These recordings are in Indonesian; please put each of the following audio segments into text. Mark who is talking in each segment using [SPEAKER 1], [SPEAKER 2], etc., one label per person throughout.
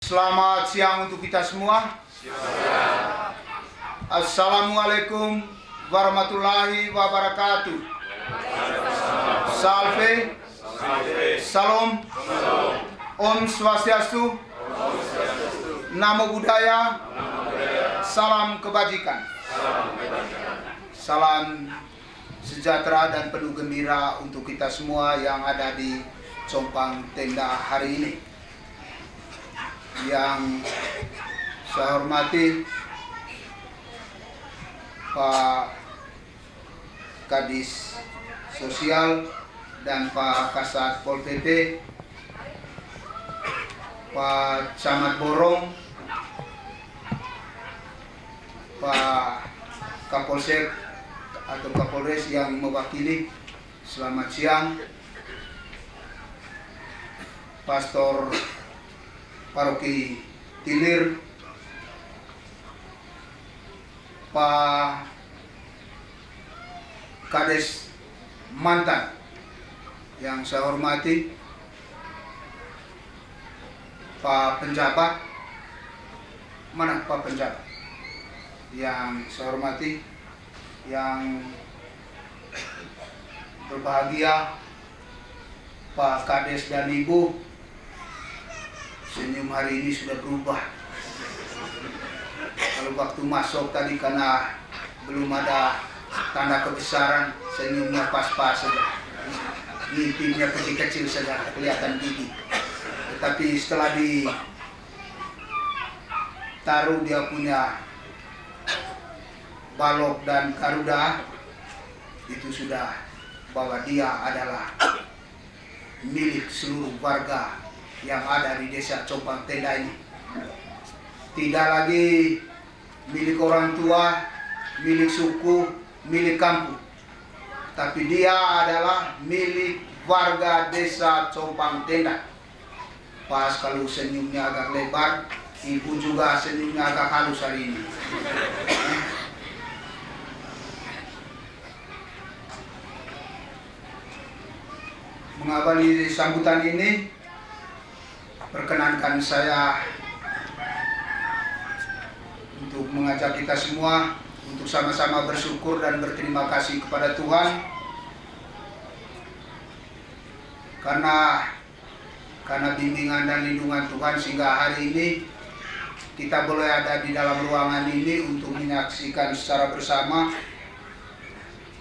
[SPEAKER 1] Selamat siang untuk kita semua. Assalamualaikum warahmatullahi wabarakatuh. Salve, salam, Om Swastiastu, Namo Buddhaya, salam kebajikan. Salam sejahtera dan penuh gembira untuk kita semua yang ada di Compang Tenda hari ini. Yang saya hormati Pak Kadis Sosial dan Pak Kasat Pol PP, Pak Camat Borong, Pak Kapolsek atau Kapolres yang mewakili, selamat siang. Pastor Paroki Tilir, Pak Kades mantan yang saya hormati, Pak penjabat, mana Pak penjabat yang saya hormati, yang berbahagia Pak Kades dan Ibu. Senyum hari ini sudah berubah. Kalau waktu masuk tadi karena belum ada tanda kebesaran, senyumnya pas-pas saja, ngintipnya kecil-kecil saja, kelihatan gigi. Tetapi setelah ditaruh dia punya balok dan garuda, itu sudah bahwa dia adalah milik seluruh warga yang ada di desa Compang Tenda ini. Tidak lagi milik orang tua, milik suku, milik kampung, tapi dia adalah milik warga desa Compang Tenda. Pas kalau senyumnya agak lebar, ibu juga senyumnya agak halus hari ini. Mengawali sambutan ini, perkenankan saya untuk mengajak kita semua untuk sama-sama bersyukur dan berterima kasih kepada Tuhan karena bimbingan dan lindungan Tuhan sehingga hari ini kita boleh ada di dalam ruangan ini untuk menyaksikan secara bersama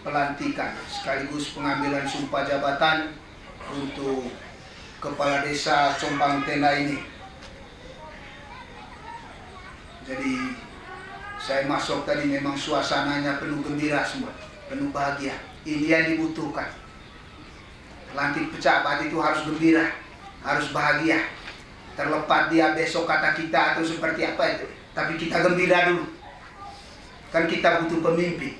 [SPEAKER 1] pelantikan sekaligus pengambilan sumpah jabatan untuk Kepala Desa Compang Tenda ini. Jadi saya masuk tadi memang suasananya penuh gembira semua, penuh bahagia. Ini yang dibutuhkan. Lantik pejabat itu harus gembira, harus bahagia. Terlepas dia besok kata kita atau seperti apa itu, tapi kita gembira dulu. Kan kita butuh pemimpin.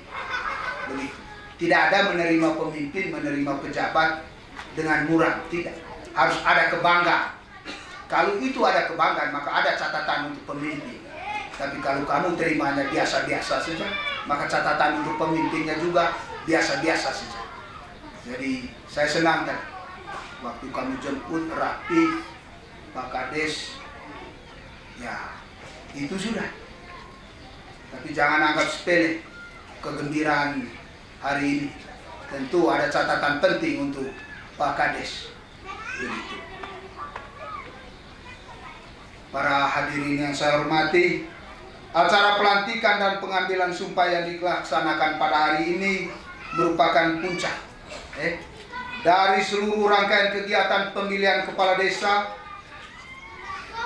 [SPEAKER 1] Begitu. Tidak ada menerima pemimpin, menerima pejabat dengan murah, tidak. Harus ada kebanggaan. Kalau itu ada kebanggaan, maka ada catatan untuk pemimpin. Tapi kalau kamu terimanya biasa-biasa saja, maka catatan untuk pemimpinnya juga biasa-biasa saja. Jadi saya senang kan waktu kamu jemput rapi Pak Kades, ya itu sudah. Tapi jangan anggap sepele kegembiraan hari ini. Tentu ada catatan penting untuk Pak Kades. Begitu. Para hadirin yang saya hormati, acara pelantikan dan pengambilan sumpah yang dilaksanakan pada hari ini merupakan puncak dari seluruh rangkaian kegiatan pemilihan kepala desa.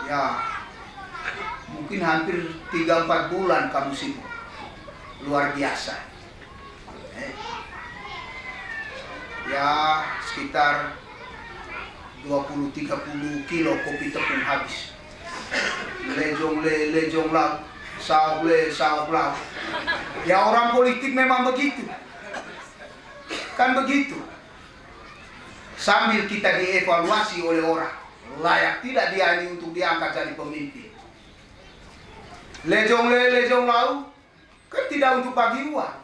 [SPEAKER 1] Ya, mungkin hampir 3-4 bulan kamu sibuk, luar biasa. Ya, sekitar 20-30 kilo kopi tepung habis. Lejong laut, sauk laut. Ya orang politik memang begitu. Kan begitu. Sambil kita dievaluasi oleh orang, layak tidak dia ini untuk diangkat jadi pemimpin. Lejong laut, kan tidak untuk bagi uang,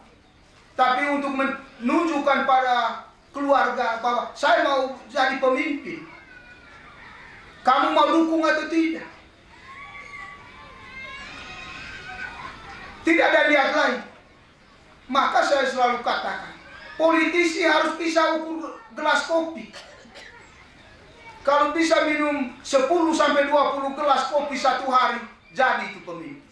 [SPEAKER 1] tapi untuk menunjukkan pada keluarga bahwa saya mau jadi pemimpin. Kamu mau dukung atau tidak? Tidak ada niat lain. Maka saya selalu katakan, politisi harus bisa ukur gelas kopi. Kalau bisa minum 10 sampai 20 gelas kopi satu hari, jadi itu pemimpin.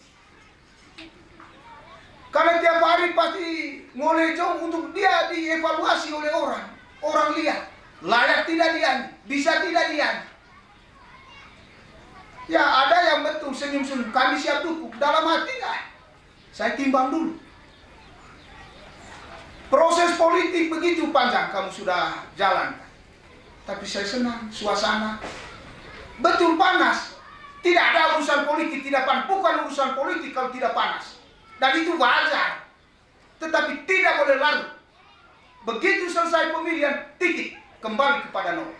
[SPEAKER 1] Karena tiap hari pasti ngolejong untuk dia dievaluasi oleh orang. Orang lihat, layak tidak dia, bisa tidak dia. Ya ada yang betul senyum-senyum, kami siap dukung. Dalam hati enggak, saya timbang dulu. Proses politik begitu panjang kamu sudah jalankan. Tapi saya senang, suasana betul panas. Tidak ada urusan politik, tidak panas. Bukan urusan politik kalau tidak panas. Dan itu wajar. Tetapi tidak boleh larut. Begitu selesai pemilihan, titik, kembali kepada nol.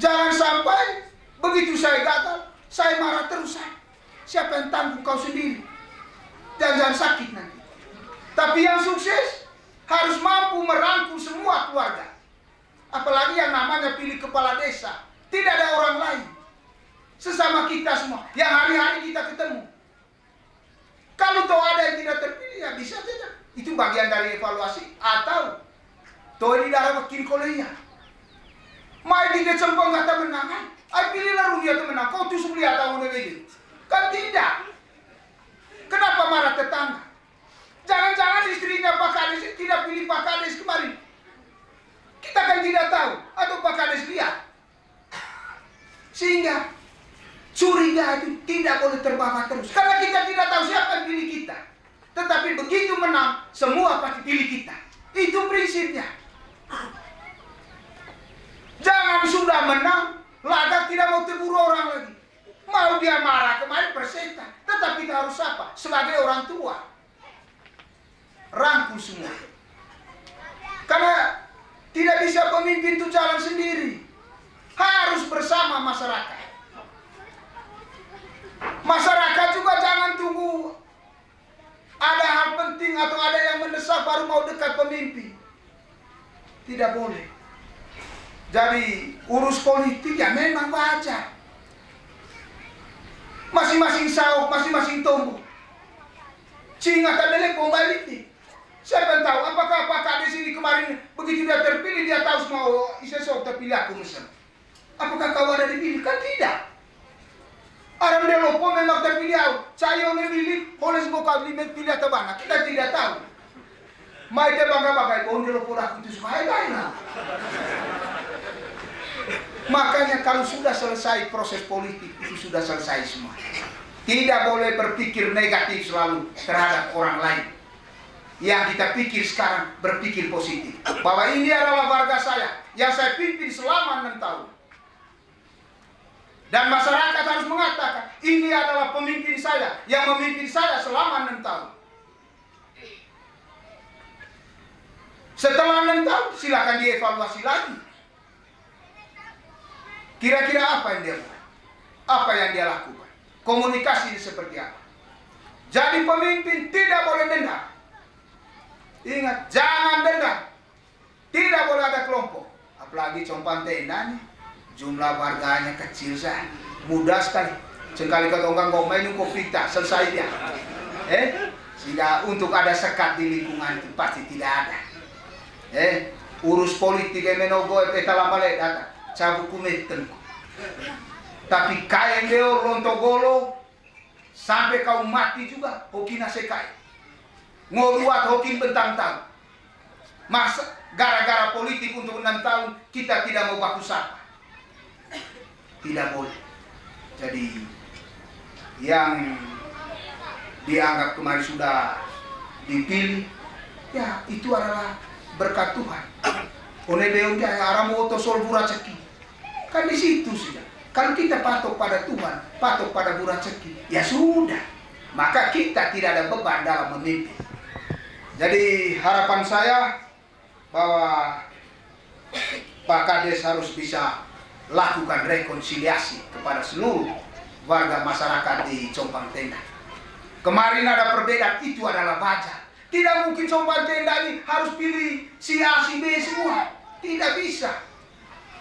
[SPEAKER 1] Jangan sampai begitu saya gagal, saya marah terus. Siapa yang tanggung, kau sendiri. Jangan sakit nanti. Tapi yang sukses harus mampu merangkul semua keluarga. Apalagi yang namanya pilih kepala desa. Tidak ada orang lain. Sesama kita semua. Yang hari-hari kita ketemu. Kalau tahu ada yang tidak terpilih, ya bisa saja. Itu bagian dari evaluasi. Atau tahu di darah wakil kolenya. Mai di kecempong kata menangan. Ay pilihlah runia itu menang. Kau tusuk lihat tahu ini. Kan tidak. Kenapa marah tetangga? Jangan-jangan istrinya Pak Kades tidak pilih Pak Kades kemarin. Kita kan tidak tahu. Atau Pak Kades lihat. Sehingga curiga itu tidak boleh terbawa terus. Karena kita tidak tahu siapa yang pilih kita. Tetapi begitu menang, semua pasti pilih kita. Itu prinsipnya. Jangan sudah menang, lagak tidak mau tegur orang lagi. Mau dia marah kemarin persetan. Tetapi kita harus apa? Sebagai orang tua. Rangkul semua. Karena tidak bisa pemimpin itu jalan sendiri. Harus bersama masyarakat. Masyarakat juga jangan tunggu ada hal penting atau ada yang mendesak baru mau dekat pemimpin. Tidak boleh. Jadi urus politik ya memang wajar. Masing-masing sauk, masing-masing tumbuh. Singa kadang pembalik. Siapa yang tahu apakah Pak Kades ini kemarin begitu dia terpilih dia tahu semua isesok terpilih aku misalnya. Apakah kau ada dipilih? Kan tidak. Orang delopo memang terpilih aku. Saya oleh pilih, oleh semua kau pilih atau mana? Kita tidak tahu. Mai dia bangga-bangga, oh delopo aku itu semua lain. Makanya kalau sudah selesai proses politik itu sudah selesai semua. Tidak boleh berpikir negatif selalu terhadap orang lain. Yang kita pikir sekarang berpikir positif. Bahwa ini adalah warga saya yang saya pimpin selama 6 tahun. Dan masyarakat harus mengatakan ini adalah pemimpin saya yang memimpin saya selama 6 tahun. Setelah 6 tahun silakan dievaluasi lagi. Kira-kira apa yang dia buat? Apa yang dia lakukan? Komunikasi seperti apa? Jadi pemimpin tidak boleh dendam. Ingat, jangan dendam. Tidak boleh ada kelompok. Apalagi Compang Tenda nih, jumlah warganya kecil saja, mudah sekali. Sekali kau tonggak ngomong ini kopita, selesai dia. Sehingga untuk ada sekat di lingkungan itu pasti tidak ada. Urus politik yang menogo peta lama data, cabut kumeten. Tapi kain deo lontogolo sampai kau mati juga, hokina sekai. Ngoruat hokin bentang-tang. Masa gara-gara politik untuk 6 tahun kita tidak mau baku sapa. Tidak boleh. Jadi yang dianggap kemarin sudah dipilih, ya itu adalah berkat Tuhan. Oleh Deon dia aramu oto sol buraceki. Kan di situ sudah. Kalau kita patok pada Tuhan, patok pada buraceki, ya sudah. Maka kita tidak ada beban dalam memimpin. Jadi harapan saya bahwa Pak Kades harus bisa lakukan rekonsiliasi kepada seluruh warga masyarakat di Compang Tenda. Kemarin ada perbedaan, itu adalah wajar. Tidak mungkin Compang Tenda ini harus pilih si A, si B semua. Tidak bisa.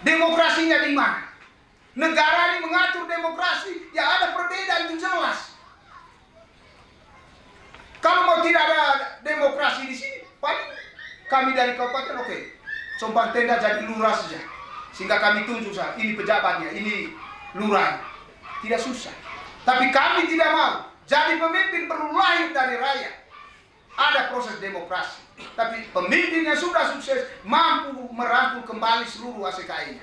[SPEAKER 1] Demokrasinya di mana? Negara ini mengatur demokrasi, ya ada perbedaan itu jelas. Kalau mau tidak ada demokrasi di sini, paling kami dari kabupaten oke, Compang Tenda jadi lurah saja, sehingga kami tunjuk saja ini pejabatnya, ini lurah, tidak susah. Tapi kami tidak mau. Jadi pemimpin perlu lahir dari rakyat. Ada proses demokrasi. Tapi pemimpin yang sudah sukses mampu merangkul kembali seluruh ACKI-nya.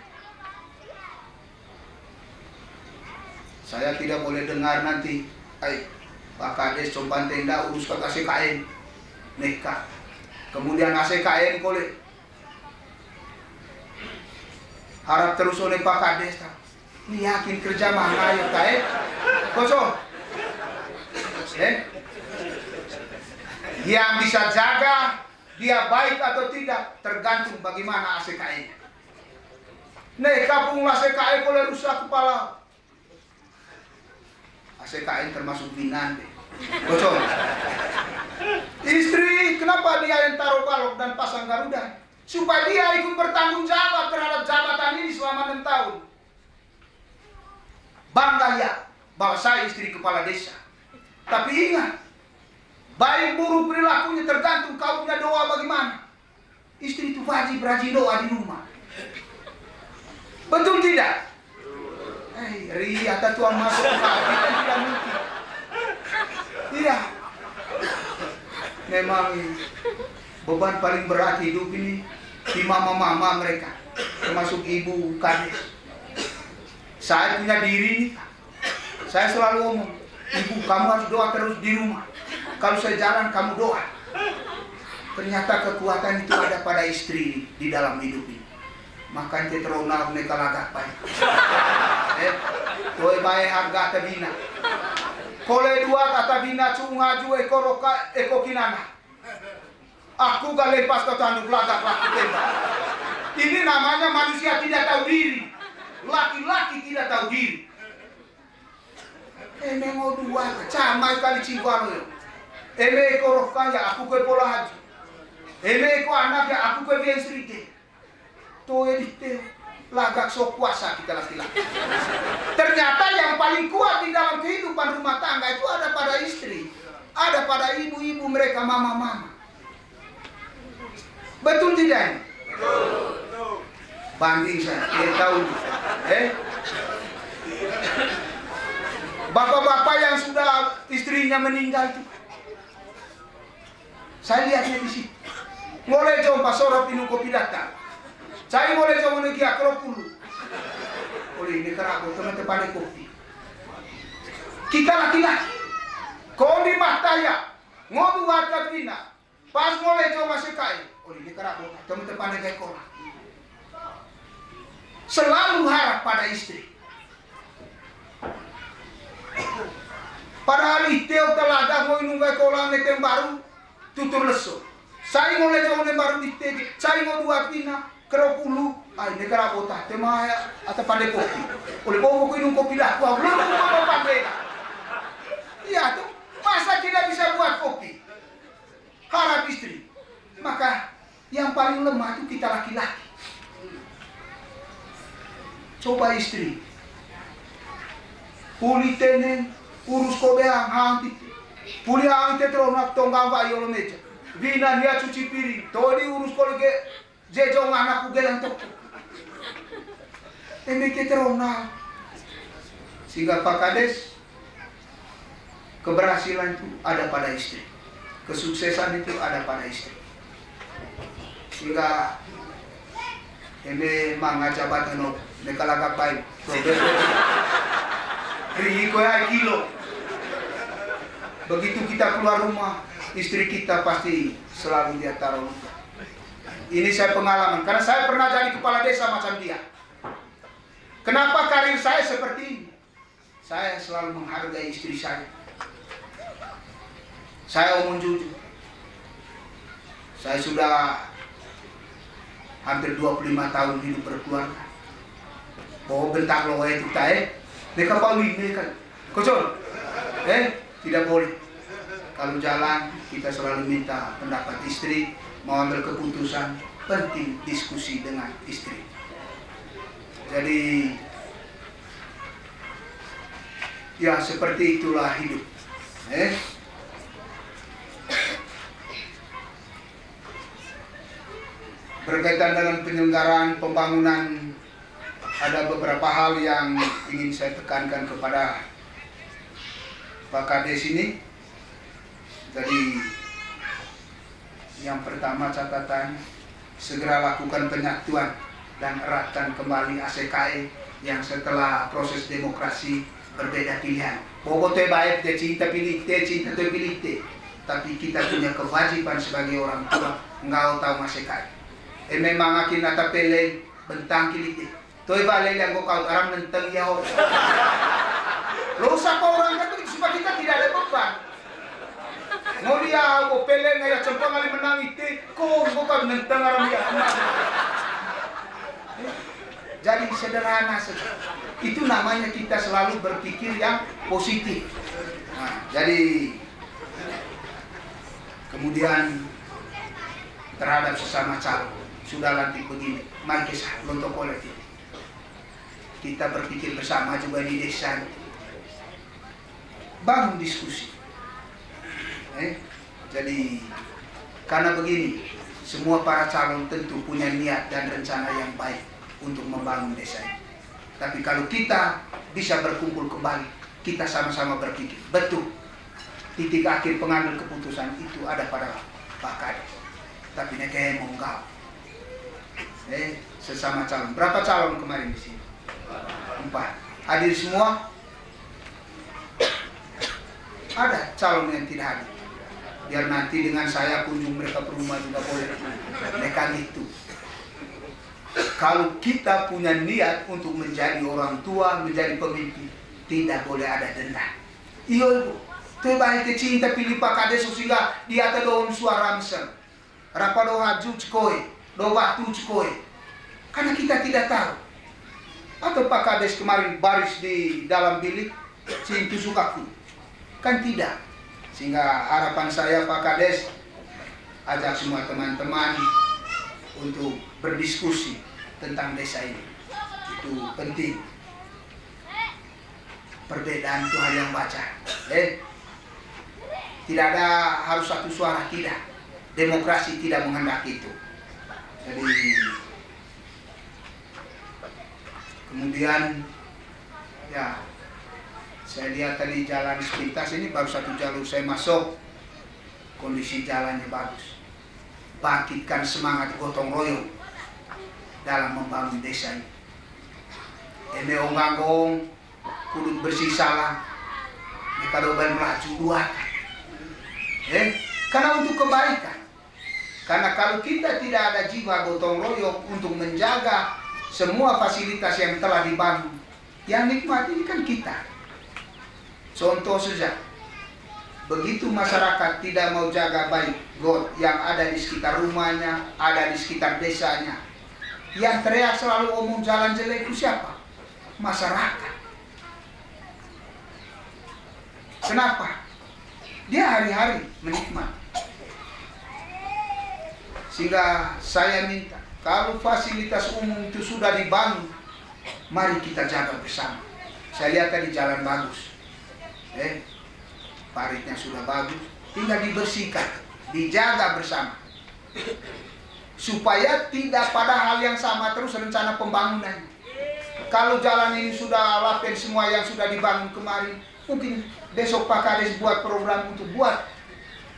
[SPEAKER 1] Saya tidak boleh dengar nanti, Pak Kades Compang Tenda urus ke ACKI, nekat. Kemudian ACKI kolek harap terus oleh Pak Kades. Ini yakin kerja mana ya tae? Kosong. Yang bisa jaga dia baik atau tidak tergantung bagaimana ACKI-nya. Nih kapung ACKI boleh rusak kepala. ACKI termasuk binan deh. Kosong. Istri kenapa dia yang taruh balok dan pasang garuda? Supaya dia ikut bertanggung jawab terhadap jabatan ini selama 6 tahun. Bangga ya bahwa saya istri kepala desa. Tapi ingat, baik buruk perilakunya tergantung kau punya doa bagaimana. Istri itu wajib rajin doa di rumah. Betul tidak? Ria Tuhan masuk ke hati kan tidak mungkin. Iya. Memang beban paling berat hidup ini di mama-mama mereka, termasuk ibu Kades. Saya punya diri ini, saya selalu ngomong, ibu kamu harus doa terus di rumah. Kalau saya jalan kamu doa. Ternyata kekuatan itu ada pada istri di dalam hidup ini. Makan tetrona mereka lagak baik. Kowe bae harga tabina. Kole dua kata bina cungaju eko kinana. Aku gak lepas ke tanduk lagak laki tembak. Ini namanya manusia tidak tahu diri. Laki-laki tidak tahu diri. Mengo dua camai kali cingkwalo yo. Eko rokanya aku ke pola haji. Eko anak ya aku ke bian serite. Toe dite lagak sok kuasa kita laki-laki. Ternyata yang paling kuat di dalam kehidupan rumah tangga itu ada pada istri, ada pada ibu-ibu mereka, mama-mama. Betul tidak? Betul. Banding saya, dia tahu. Bapak-bapak yang sudah istrinya meninggal itu, saya lihatnya di situ. Mulai jompa sorot minum kopi datang. Saya mulai jompa lagi akrab dulu. Oleh ini kerabu teman-teman kopi. Kita laki-laki, kau di mataya, ngodu warga bina. Pas mulai jompa sekai. Oleh ini kerabu teman-teman kopi. Selalu harap pada istri. Padahal itu telaga mau nunggu kolam netem baru tutur lesu. Saya mulai jauh baru di tegi. Saya mau dua pina keropulu. Ay negara bota tema atau pandai kopi. Oleh bawa kopi nunggu kopi dah. Wah belum mau pandai. Iya tuh masa tidak bisa buat kopi. Harap istri. Maka yang paling lemah itu kita laki-laki. Coba istri, puli teneng, urus kobe hang puli hang tetronak tonggang va yolo meja, vina dia cuci piring, todi urus kolege jejong anakku gelang tok, eme tetronak, sehingga Pak Kades, keberhasilan itu ada pada istri, kesuksesan itu ada pada istri, sehingga eme manga jabatan nekalagak baik. Riko ya kilo. Begitu kita keluar rumah, istri kita pasti selalu dia taruh. Ini saya pengalaman, karena saya pernah jadi kepala desa macam dia. Kenapa karir saya seperti ini? Saya selalu menghargai istri saya. Saya omong jujur. Saya sudah hampir 25 tahun hidup berkeluarga. Bawa bentak lo itu tae, mereka paling mereka, kocok, tidak boleh. Kalau jalan kita selalu minta pendapat istri, mau ambil keputusan penting diskusi dengan istri. Jadi ya seperti itulah hidup. Berkaitan dengan penyelenggaraan pembangunan, ada beberapa hal yang ingin saya tekankan kepada Pak Kades ini. Jadi yang pertama catatan, segera lakukan penyatuan dan eratkan kembali ACKE yang setelah proses demokrasi berbeda pilihan. Pokoknya baik dia cinta pilih te, cinta te pilih te. Tapi kita punya kewajiban sebagai orang tua, engkau tahu ACKE. Memang akin nata pele bentang kiliti. Toy balai yang kau orang nenteng ya orang. Lo siapa orang itu supaya kita tidak ada beban. Mau dia kau pele ngaya cempang kali menang itu, kau bukan nenteng orang dia. Jadi sederhana saja. Itu namanya kita selalu berpikir yang positif. Nah, jadi kemudian terhadap sesama calon. Sudah lantik begini, mari kisah untuk kolektif. Kita berpikir bersama juga di desa. Bangun diskusi. Jadi karena begini, semua para calon tentu punya niat dan rencana yang baik untuk membangun desa ini. Tapi kalau kita bisa berkumpul kembali, kita sama-sama berpikir, betul, titik akhir pengambil keputusan itu ada pada Pak Kades. Tapi nekeh mau enggak. Sesama calon. Berapa calon kemarin di sini? 4. Hadir semua? Ada calon yang tidak hadir. Biar nanti dengan saya kunjung mereka ke rumah juga boleh. Mereka gitu. Kalau kita punya niat untuk menjadi orang tua, menjadi pemimpin, tidak boleh ada dendam. Iya, itu baik cinta pilih Pak Kades sehingga dia ada daun suara misal. Rapa do haju cekoi. Do waktu cekoi. Karena kita tidak tahu. Atau Pak Kades kemarin baris di dalam bilik, cintu sukaku. Kan tidak. Sehingga harapan saya Pak Kades, ajak semua teman-teman untuk berdiskusi tentang desa ini. Itu penting. Perbedaan itu hal yang wajar. Tidak ada harus satu suara, tidak. Demokrasi tidak menghendaki itu. Jadi kemudian ya saya lihat tadi jalan sepintas ini baru satu jalur saya masuk, kondisi jalannya bagus. Bangkitkan semangat gotong royong dalam membangun desa ini. Onggangong kudu bersih salah, mereka dobel melaju dua. Karena untuk kebaikan. Karena kalau kita tidak ada jiwa gotong royong untuk menjaga semua fasilitas yang telah dibangun, yang nikmat ini kan kita. Contoh saja, begitu masyarakat tidak mau jaga baik got yang ada di sekitar rumahnya, ada di sekitar desanya, yang teriak selalu omong jalan jelek itu siapa? Masyarakat. Kenapa? Dia hari-hari menikmati. Sehingga saya minta, kalau fasilitas umum itu sudah dibangun, mari kita jaga bersama. Saya lihat tadi jalan bagus. Paritnya sudah bagus, tinggal dibersihkan, dijaga bersama. Supaya tidak pada hal yang sama terus rencana pembangunan. Kalau jalan ini sudah lapen semua yang sudah dibangun kemarin, mungkin besok Pak Kades buat program untuk buat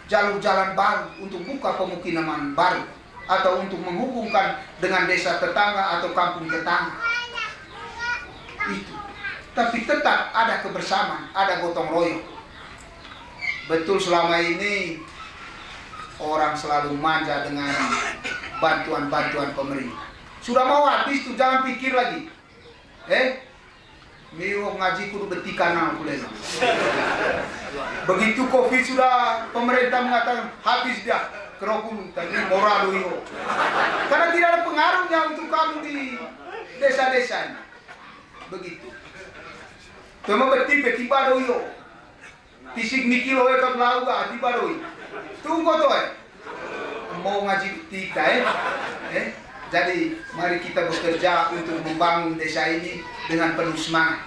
[SPEAKER 1] jalur jalan baru, untuk buka pemukiman baru, atau untuk menghubungkan dengan desa tetangga atau kampung tetangga. Itu. Tapi tetap ada kebersamaan, ada gotong royong. Betul selama ini orang selalu manja dengan bantuan-bantuan pemerintah. Sudah mau habis tuh, jangan pikir lagi. Mio ngaji kudu betikan aku lagi. Begitu Covid sudah pemerintah mengatakan habis dia kerokul tadi moral itu. Karena tidak ada pengaruhnya untuk kamu di desa-desa ini. Begitu. Tuma beti tiba do yo. Tisik mikilo ekat lauga tiba do. Tunggu to mau ngaji betika Jadi mari kita bekerja untuk membangun desa ini dengan penuh semangat.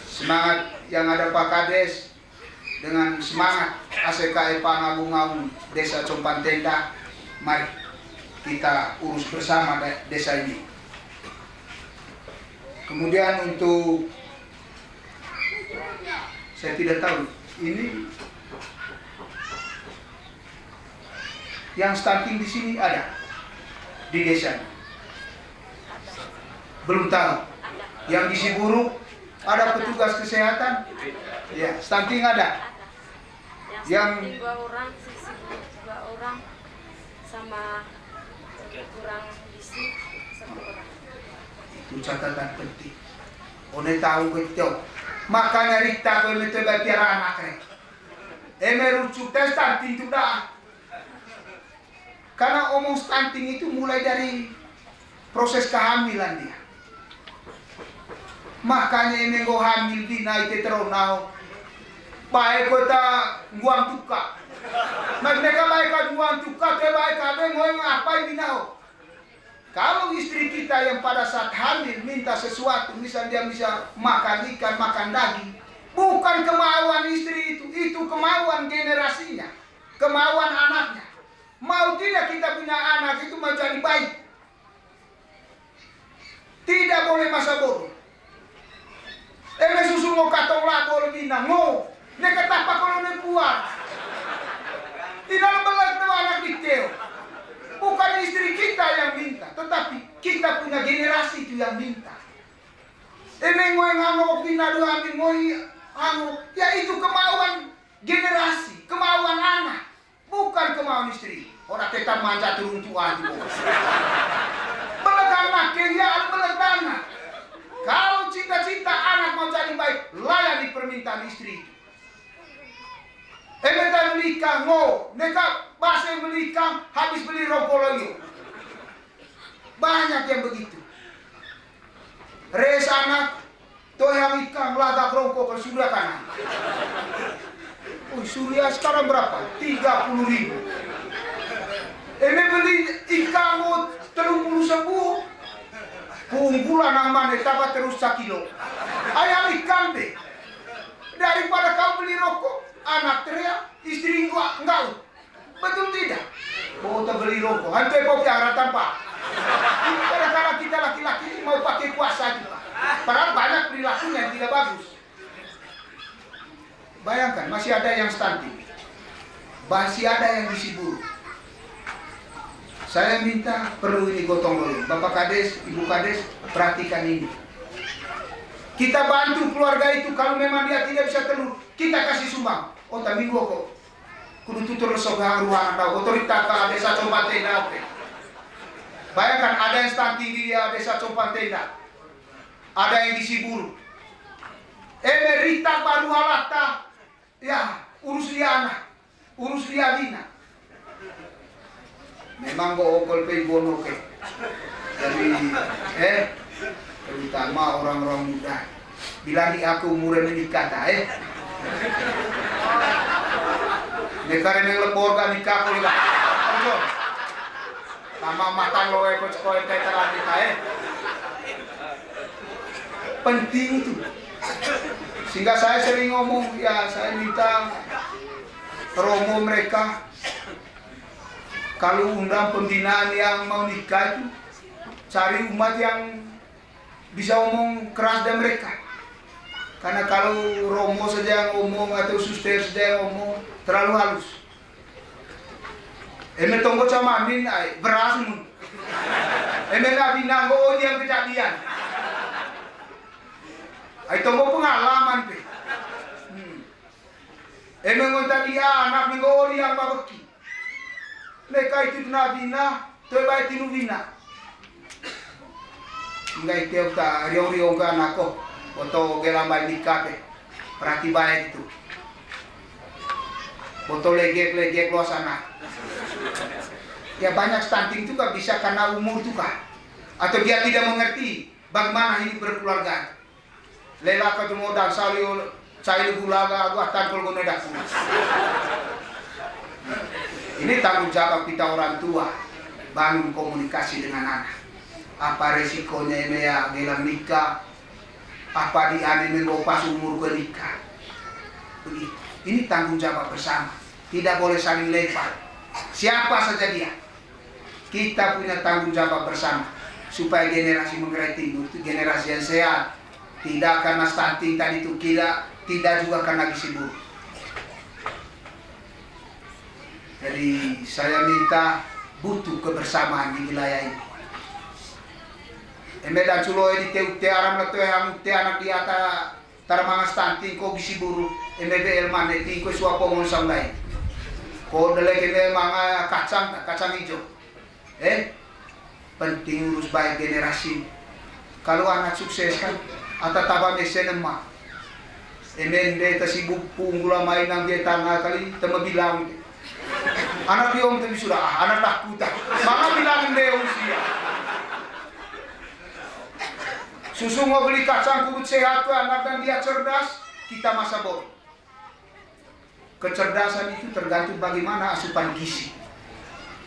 [SPEAKER 1] Semangat yang ada Pak Kades, dengan semangat ACKE Pangagung-agung Desa Compan Tenda. Mari kita urus bersama desa ini. Kemudian untuk, saya tidak tahu ini yang stunting di sini ada di desa ini. Belum tahu. Yang di Siburuk ada petugas kesehatan, ya stunting ada. Yang
[SPEAKER 2] 2 orang, sisi 2 orang, sama kurang gizi 1 orang.
[SPEAKER 1] Itu catatan penting. One tahu betul. Makanya Rita kau mencoba tiara anak rek. Merujuk tes stunting itu dah. Karena omong stunting itu mulai dari proses kehamilan dia. Makanya ini go hamil di naik teronau. Baik kota guang tuka. Mereka baik guang tuka, baik kami mau ngapain di nau. Kalau istri kita yang pada saat hamil minta sesuatu, misalnya dia bisa makan ikan, makan daging, bukan kemauan istri itu kemauan generasinya, kemauan anaknya. Mau tidak kita punya anak itu mau jadi baik. Tidak boleh masa bodoh. Susu mau katong lapo lebih nango. Neka tapak kalau ne kuat. Tidak belas anak dikeo. Bukan istri kita yang minta, tetapi kita punya generasi itu yang minta. Ngoy ngamo pinadu ambil ngoy ngamo, ya itu kemauan generasi, kemauan anak, bukan kemauan istri. Orang tetap manja turun tua itu. Beledang nak kerja, beledang nak. Kalau cita-cita anak mau jadi baik, layani permintaan istri itu. Mereka menikah, mereka bahasa menikah, habis beli rokok lagi. Banyak yang begitu. Res anak, toh yang ikan, lagak rokok, sudah kanan. Surya sekarang berapa? 30.000. Beli ikan, 30.000. Kumpulan yang mana, dapat terus 1 kilo. Ayam ikan deh. Daripada kau beli rokok, anak teriak, istri enggak. Betul tidak? Mau beli rokok, hantu kau piara tanpa. Ini kadang-kadang kita laki-laki mau pakai kuasa juga. Padahal banyak perilakunya yang tidak bagus. Bayangkan, masih ada yang stunting. Masih ada yang disiburu. Saya minta perlu ini gotong royong. Bapak Kades, Ibu Kades, perhatikan ini. Kita bantu keluarga itu kalau memang dia tidak bisa telur, kita kasih sumbang. Oh, tapi gua kok kudu tutur sogang ruangan tahu otorita ke desa Compan Tenda. Bayangkan ada yang stunting di desa Compan Tenda. Ada yang di Siburu. Rita baru halata. Ya, urus dia anak, urus dia Dina. Memang go okol pe bono ke. Jadi terutama orang-orang muda. Bilang di aku umurnya menikah dah Nekare neng lepor kan nikah ko ila. Sama matan lo coach ko ente terang kita Penting itu. Sehingga saya sering ngomong, ya saya minta romo mereka kalau undang pembinaan yang mau nikah itu cari umat yang bisa omong keras dan mereka. Karena kalau romo saja yang ngomong atau suster saja yang ngomong terlalu halus. Tunggu sama amin beras mun. Nabi nanggo yang kejadian. Tunggu pengalaman pe. Ngonta dia anak nanggo yang babaki. Mereka itu nabi na, terbaik tinubina. Enggak itu ta riong-riong kan aku. Foto gelambai nikah perhati baik itu. Foto legek luas sana. Ya banyak stunting itu kan bisa karena umur itu kan. Atau dia tidak mengerti bagaimana hidup berkeluarga. Lela ketemu dan salio cair gulaga gua tangkul gonedak. Ini tanggung jawab kita orang tua, bangun komunikasi dengan anak. Apa resikonya ini ya dalam nikah? Apa di anime pas umur ke nikah? Begitu. Ini tanggung jawab bersama. Tidak boleh saling lempar. Siapa saja dia. Kita punya tanggung jawab bersama supaya generasi Manggarai Timur itu generasi yang sehat, tidak karena stunting tadi itu, tidak juga karena gizi buruk. Jadi saya minta butuh kebersamaan di wilayah ini. Medan Sulo di te aram la te ang te anak di ata taramanga stunting ko gizi buruk, MBL mane ti ko suapo ngon sambai. Ko dele kene mga kacang hijau. Penting urus baik generasi. Kalau anak sukses kan, atau tabang esenema. Emende tasibuk punggula main ang dia tangga kali, tema bilang. Anak dia tapi sudah, anak takuta. Maka bilang dia usia. Susu mau beli kacang kurut sehat tuh anak dan dia cerdas, kita masa bodoh. Kecerdasan itu tergantung bagaimana asupan gizi.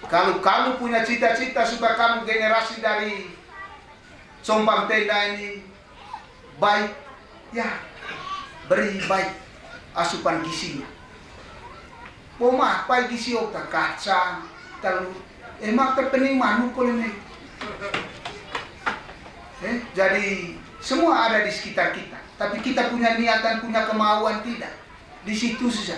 [SPEAKER 1] Kalau kamu punya cita-cita supaya kamu generasi dari Compang Tenda ini baik, ya beri baik asupan gizinya. Poma, pai gizi okta kacang, telur, emang terpening manu kolene. Jadi semua ada di sekitar kita, tapi kita punya niatan, punya kemauan tidak. Di situ saja.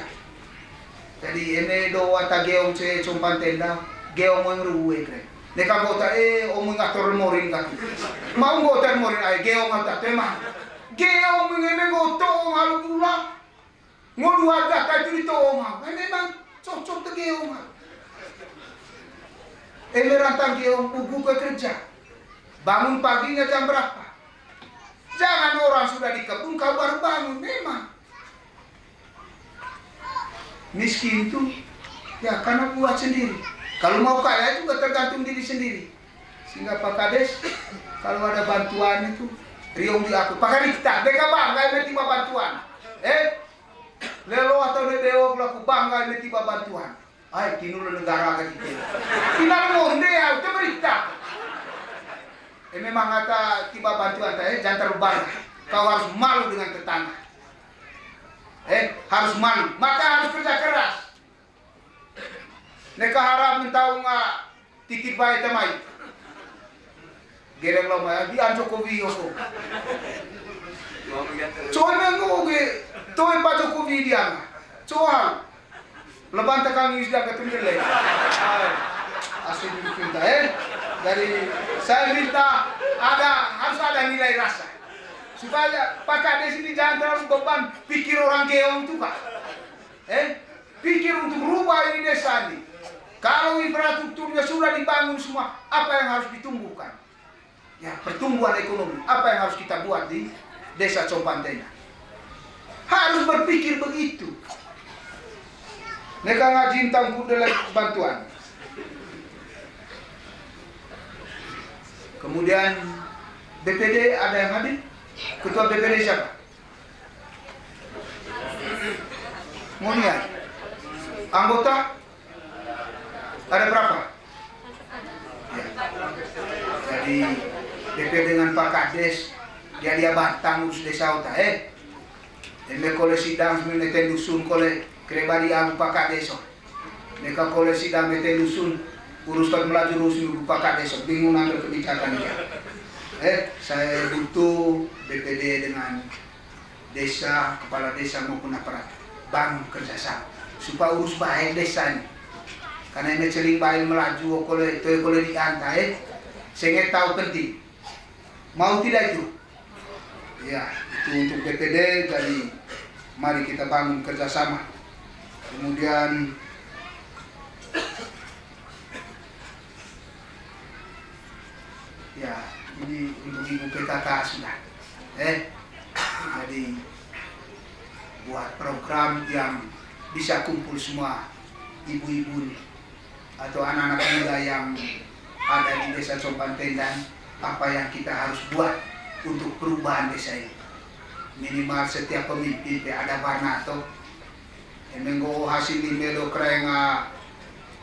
[SPEAKER 1] Jadi ini doa tageong ce Compang Tenda. Geo mo ruwe kre. Neka bota o mo ngator morin ka. Mau ngotar morin ay geo ngata tema. Geo mo ngeme go to malu pula. Ngodu ada ka dito ma. Memang cocok te geo ma. Emerantang geo buku ke kerja. Bangun paginya jam berapa? Jangan orang sudah di kebun kau baru bangun memang. Miskin itu ya karena buat sendiri. Kalau mau kaya juga tergantung diri sendiri. Sehingga Pak Kades, kalau ada bantuan itu, riung di aku. Pak Kades kita, mereka bangga ini tiba bantuan. Lelo atau Nedeo pelaku bangga ini tiba bantuan. Ay, kinul negara kan kita. Kita monde ya, itu berita. Memang kata tiba bantuan, jangan terlalu bangga. Kau harus malu dengan tetangga. Harus malu. Maka harus kerja keras. Neka harap mentau nga titip baik temai. Gereng lama di Jokowi yoko. Coy mengo ge toy pa Jokowi dia. Cohal. Leban takang isda ketemu le. Asli kita dari saya minta harus ada nilai rasa. Supaya Pak Kades ini jangan terlalu beban pikir orang geong itu Kak. Pikir untuk rubah ini desa ini. Kalau infrastrukturnya sudah dibangun semua, apa yang harus ditumbuhkan? Ya, pertumbuhan ekonomi. Apa yang harus kita buat di desa Compang Tenda? Harus berpikir begitu. Neka ngajin tangku dalam bantuan. Kemudian BPD ada yang hadir? Ketua BPD siapa? Monia. Anggota? Ada berapa? Ya. Jadi DP dengan Pak Kades dia batang urus desa uta Eme kole sidang menete dusun kole krebari ang Pak Kades. Neka kole sidang menete dusun uruskan melaju rusun Pak Kades. Bingung ambil kebijakan dia. Saya butuh BPD dengan desa, kepala desa maupun aparat bangun kerjasama supaya urus baik desa ini. Karena ini celing baik melaju oleh diantai, saya tahu penting. Mau tidak itu? Ya, itu untuk BPD. Jadi mari kita bangun kerjasama. Kemudian ya ini untuk ibu PKK sudah. Jadi buat program yang bisa kumpul semua ibu-ibu ini atau anak-anak muda yang ada di desa Compang Tenda, apa yang kita harus buat untuk perubahan desa ini. Minimal setiap pemimpin ada warna atau menggo hasil limedo kereng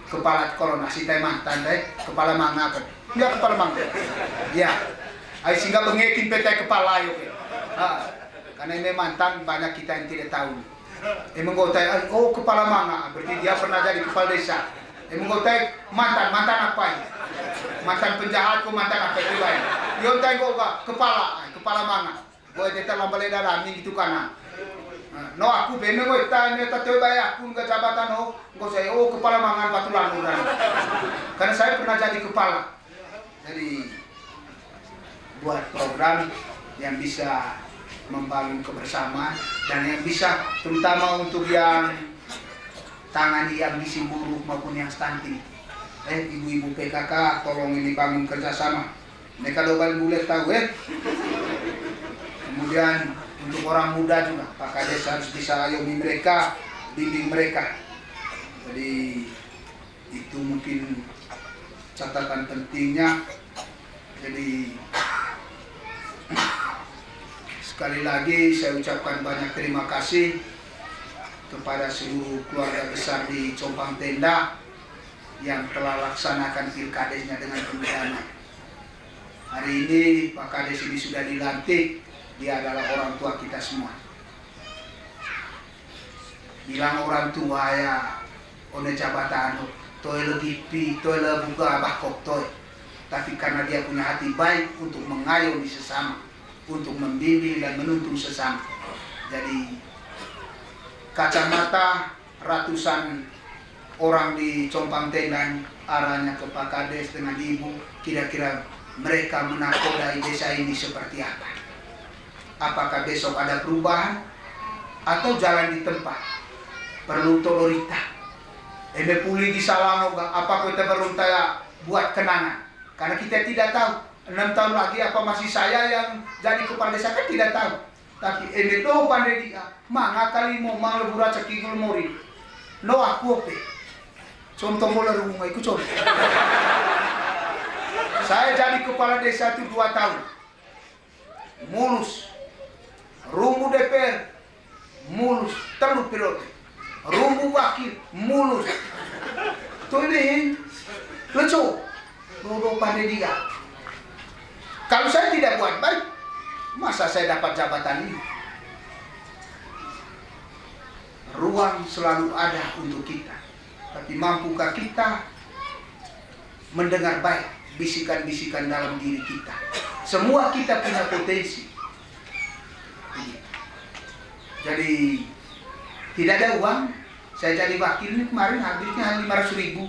[SPEAKER 1] kepala koronasi teh mantan kepala mangga ya kepala mangga ya ay sehingga mengekin PT kepala yuk karena ini mantan banyak kita yang tidak tahu. Menggotai kepala mangga berarti dia pernah jadi kepala desa. Menggotai mantan apa ini? Mantan penjahat ko mantan apa itu baik. Yon tengok ka kepala manga. Boy kita lambale dalam ni gitu kana. No aku beme ko tanya tato baik aku nggak jabatan nggak saya kepala mangan patulan udah. Karena saya pernah jadi kepala. Jadi buat program yang bisa membangun kebersamaan dan yang bisa terutama untuk yang tangani yang gizi buruk maupun yang stunting. Ibu-ibu PKK tolong ini bangun kerjasama. Mereka dobal boleh tahu Kemudian untuk orang muda juga Pak Kades harus bisa ayomi mereka, bimbing mereka. Jadi itu mungkin catatan pentingnya. Jadi sekali lagi saya ucapkan banyak terima kasih kepada seluruh keluarga besar di Compang Tenda yang telah laksanakan pilkadesnya dengan penuh damai. Hari ini Pak Kades ini sudah dilantik, dia adalah orang tua kita semua. Bilang orang tua ya, one jabatan, toy lebih pi, toy lebih buka bakok toy. Tapi karena dia punya hati baik untuk mengayomi sesama, untuk membimbing dan menuntun sesama. Jadi kacamata ratusan orang di Compang Tenda arahnya ke Pak Kades dengan ibu, kira-kira mereka menakodai desa ini seperti apa? Apakah besok ada perubahan atau jalan di tempat? Perlu tolorita. Eme pulih di Salango, apa kita perlu buat kenangan? Karena kita tidak tahu 6 tahun lagi apa masih saya yang jadi kepala desa kan tidak tahu. Tapi eme do pandai dia, manga kali mau lebura cekigul mori. No aku ope. Contoh mulai rumah ikut contoh. Saya jadi kepala desa itu 2 tahun. Mulus. Rumbu DPR. Mulus. Terlalu periode. Rumbu wakil. Mulus. Itu ini. Lecu. Dodo pandai dia. Kalau saya tidak buat baik, masa saya dapat jabatan ini? Ruang selalu ada untuk kita. Tapi mampukah kita mendengar baik bisikan-bisikan dalam diri kita? Semua kita punya potensi. Jadi tidak ada uang. Saya jadi wakil ini kemarin habisnya 500.000.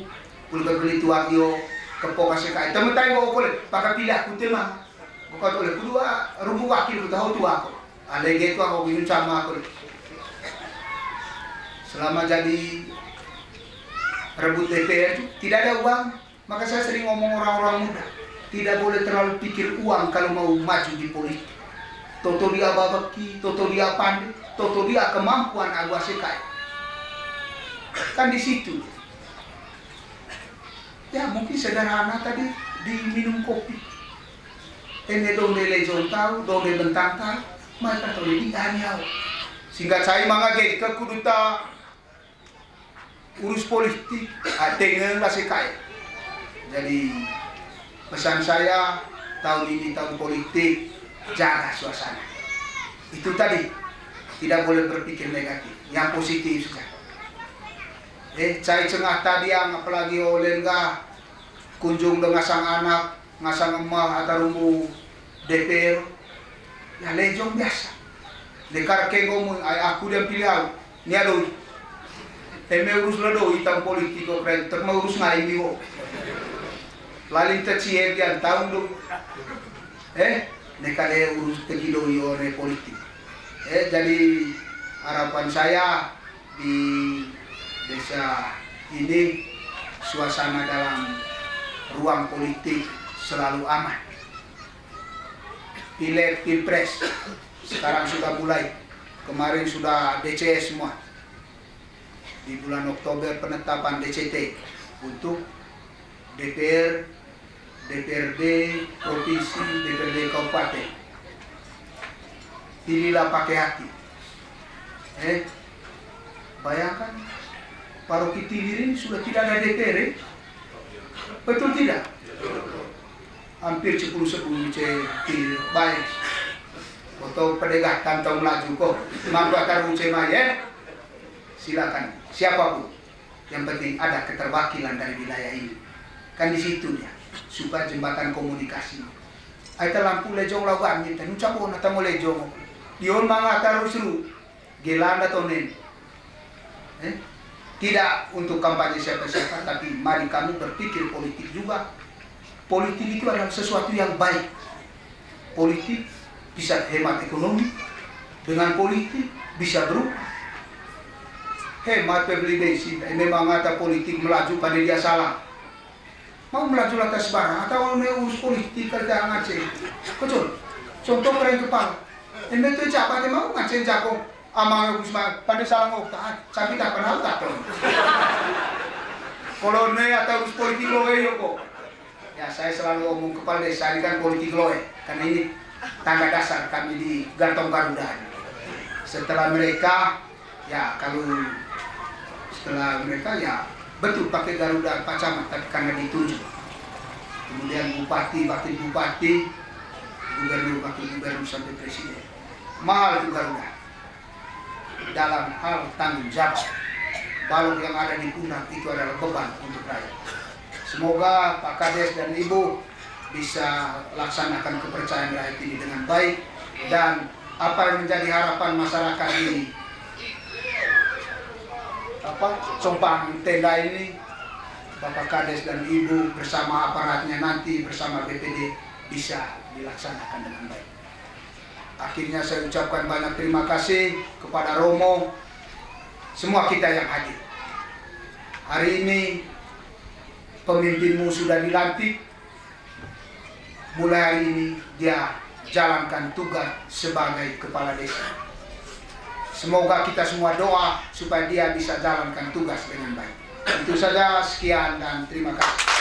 [SPEAKER 1] Udah beli tuagio kepok kasih kai. Teman-teman kok boleh pakai pilih aku tema. Kau oleh kedua rumbu wakil tahu tu aku. Alege tu aku minum sama aku. Selama jadi rebut DPR tidak ada uang, maka saya sering ngomong orang-orang muda tidak boleh terlalu pikir uang kalau mau maju di politik. Toto dia babaki, toto dia pandai, toto dia kemampuan agak sekai. Kan di situ. Ya mungkin sederhana tadi diminum kopi. Ini dong de tahu, dong de bentang tahu, mereka tahu di hanya. Singkat saya mangage ke kuduta urus politik, dengan masih kaya. Jadi pesan saya tahun ini tahun politik, jaga suasana. Itu tadi tidak boleh berpikir negatif, yang positif saja. Saya cengah tadi yang apalagi oleh enggak kunjung dengan sang anak, ngasang emak atau rumbu DPR, ya lejong biasa. Dekar ke ngomong, aku dan pilih ni aduh. Eme urus lado hitam politik kok keren, terma urus ngai biwo. Laling tercier yang tahun dong. Nekade urus tegido yore politik. Jadi harapan saya di desa ini suasana dalam ruang politik selalu aman. Pileg, pilpres sekarang sudah mulai. Kemarin sudah DCS semua. Di bulan Oktober penetapan DCT untuk DPR, DPRD provinsi, DPRD kabupaten. Pilihlah pakai hati. Bayangkan paroki Tilir ini sudah tidak ada DPR, betul tidak? Hampir 10 Tilir baik. Foto pendekatan tahun laju kok, mampu akar Maya. Silakan siapapun, yang penting ada keterwakilan dari wilayah ini, kan di situ dia. supaya jembatan komunikasi. Aita lampu lejong lawan minta nucapon na tamo lejong. Dion mga terus ru gelanda tonen. Tidak untuk kampanye siapa-siapa, tapi mari kami berpikir politik juga. Politik itu adalah sesuatu yang baik. Politik bisa hemat ekonomi, dengan politik bisa berubah. Hemat beli bensin, memang ada politik melaju pada dia salah. Mau melaju lantas barang atau urus politik kerja ngaceng. Kecil, contoh keren kepala. Ini tuh siapa yang mau ngaceng jago, amang Gusma pada salah ngokta, tapi tak pernah tak tahu. Kalau ne atau urus politik loe kok. Ya saya selalu omong kepala desa ini kan politik loe, karena ini tanda dasar kami di Gantong Garuda. Setelah mereka, ya setelah mereka ya betul pakai Garuda Pak Camat, tapi karena ditunjuk. Kemudian bupati, wakil bupati, gubernur, wakil gubernur sampai presiden. Mahal itu Garuda. Dalam hal tanggung jawab, balon yang ada di pundak itu adalah beban untuk rakyat. Semoga Pak Kades dan Ibu bisa laksanakan kepercayaan rakyat ini dengan baik, dan apa yang menjadi harapan masyarakat di Compang Tenda ini, Bapak Kades dan Ibu bersama aparatnya nanti bersama BPD bisa dilaksanakan dengan baik. Akhirnya saya ucapkan banyak terima kasih kepada Romo, semua kita yang hadir. Hari ini pemimpinmu sudah dilantik. Mulai hari ini dia jalankan tugas sebagai kepala desa. Semoga kita semua doa supaya dia bisa jalankan tugas dengan baik. Itu saja, sekian dan terima kasih.